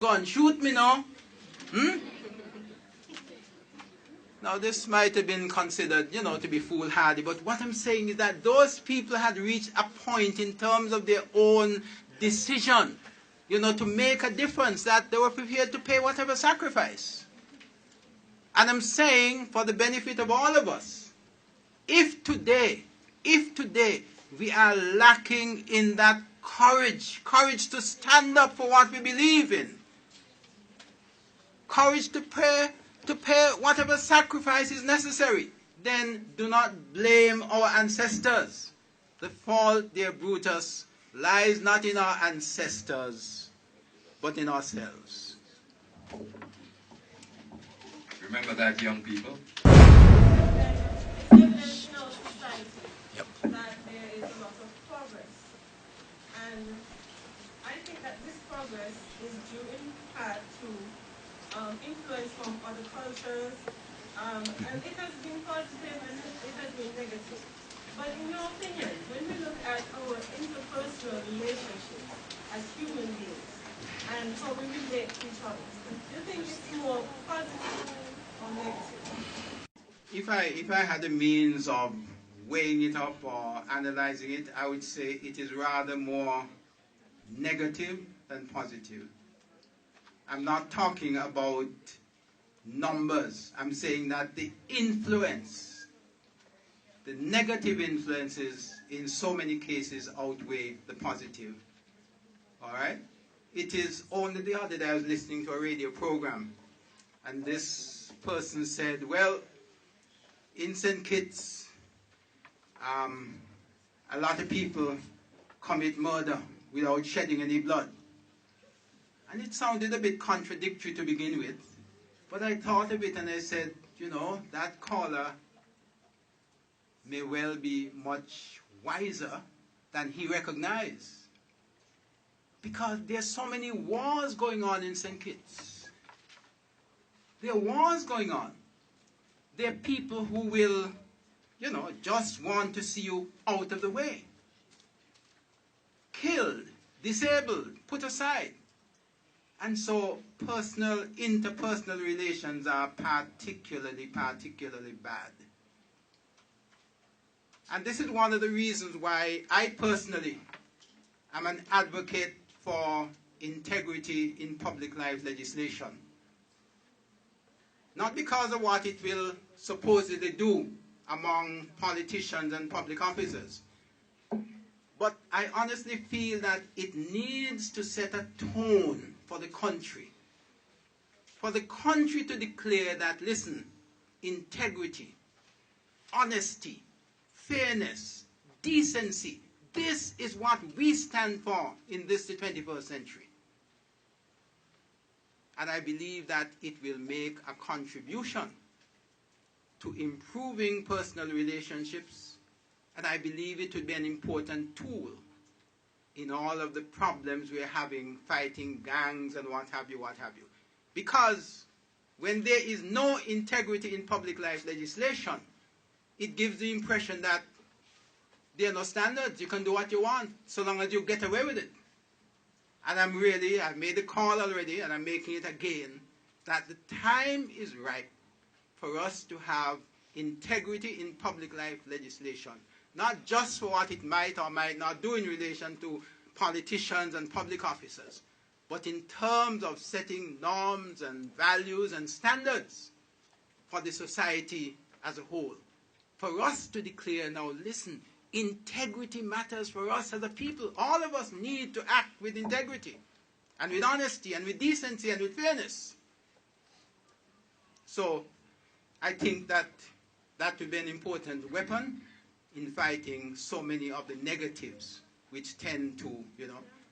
gun, shoot me now. Now this might have been considered, to be foolhardy, but what I'm saying is that those people had reached a point in terms of their own decision, to make a difference, that they were prepared to pay whatever sacrifice. And I'm saying, for the benefit of all of us, if today we are lacking in that courage to stand up for what we believe in, courage to pay whatever sacrifice is necessary, then do not blame our ancestors. The fault, dear Brutus, lies not in our ancestors, but in ourselves. Remember that, young people. Yep. That there is a lot of progress. And I think that this progress is due in part to influence from other cultures. And it has been positive and it has been negative. But in your opinion, when we look at our interpersonal relationships as human beings and how we relate to each other, do you think it's more positive or negative? If I had the means of weighing it up or analyzing it, I would say it is rather more negative than positive. I'm not talking about numbers. I'm saying that the influence, the negative influences in so many cases outweigh the positive. All right? It is only the other day I was listening to a radio program, and this person said, well, in St. Kitts, a lot of people commit murder without shedding any blood. And it sounded a bit contradictory to begin with, but I thought of it and I said, that caller may well be much wiser than he recognized. Because there's so many wars going on in St. Kitts. There are wars going on. There are people who will, just want to see you out of the way. Killed, disabled, put aside. And so interpersonal relations are particularly bad. And this is one of the reasons why I personally am an advocate for integrity in public life legislation. Not because of what it will supposedly do among politicians and public officers, but I honestly feel that it needs to set a tone for the country. For the country to declare that, listen, integrity, honesty, fairness, decency, this is what we stand for in this, the 21st century. And I believe that it will make a contribution to improving personal relationships, and I believe it would be an important tool in all of the problems we're having, fighting gangs and what have you. Because when there is no integrity in public life legislation, it gives the impression that there are no standards. You can do what you want so long as you get away with it. And I've made the call already, and I'm making it again, that the time is right for us to have integrity in public life legislation. Not just for what it might or might not do in relation to politicians and public officers, but in terms of setting norms and values and standards for the society as a whole. For us to declare now, listen, integrity matters for us as a people. All of us need to act with integrity and with honesty and with decency and with fairness. So I think that will be an important weapon in fighting so many of the negatives which tend to,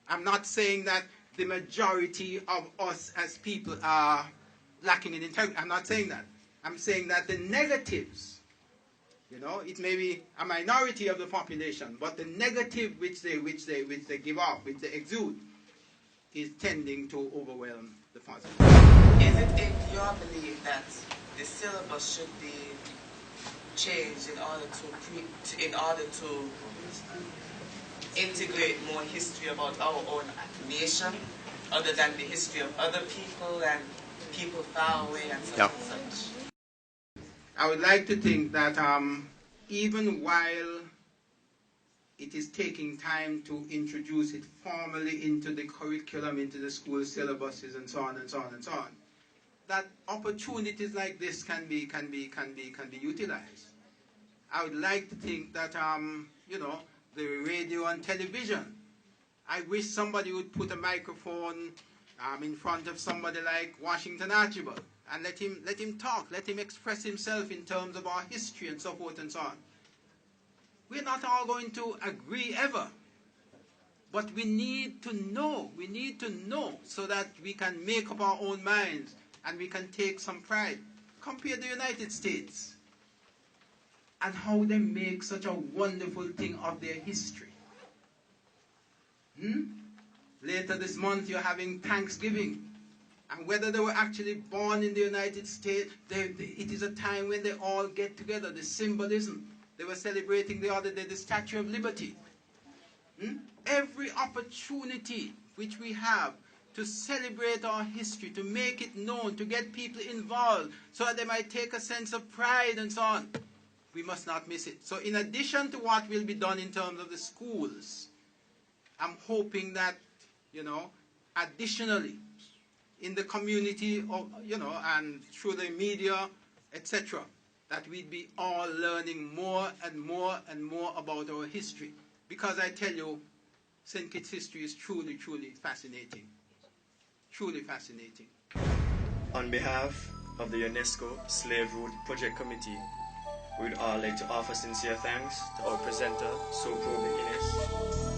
I'm not saying that the majority of us as people are lacking in integrity. I'm not saying that. I'm saying that the negatives, it may be a minority of the population, but the negative which they give off, which they exude, is tending to overwhelm the positive. Is it in your belief that the syllabus should be changed in order to integrate more history about our own nation, other than the history of other people and people far away and such and such. I would like to think that even while it is taking time to introduce it formally into the curriculum, into the school syllabuses, and so on and so on and so on, that opportunities like this can be utilized. I would like to think that the radio and television. I wish somebody would put a microphone in front of somebody like Washington Archibald and let him talk, let him express himself in terms of our history and so forth and so on. We're not all going to agree ever, but we need to know. We need to know so that we can make up our own minds and we can take some pride. Compare the United States and how they make such a wonderful thing of their history. Later this month you're having Thanksgiving. And whether they were actually born in the United States, it is a time when they all get together, the symbolism. They were celebrating the other day the Statue of Liberty. Every opportunity which we have to celebrate our history, to make it known, to get people involved so that they might take a sense of pride and so on, we must not miss it. So in addition to what will be done in terms of the schools, I'm hoping that, additionally, in the community, and through the media, etc., that we'd be all learning more and more and more about our history. Because I tell you, St. Kitts history is truly, truly fascinating. Truly fascinating. On behalf of the UNESCO Slave Route Project Committee, we would all like to offer sincere thanks to our presenter, Probyn Inniss,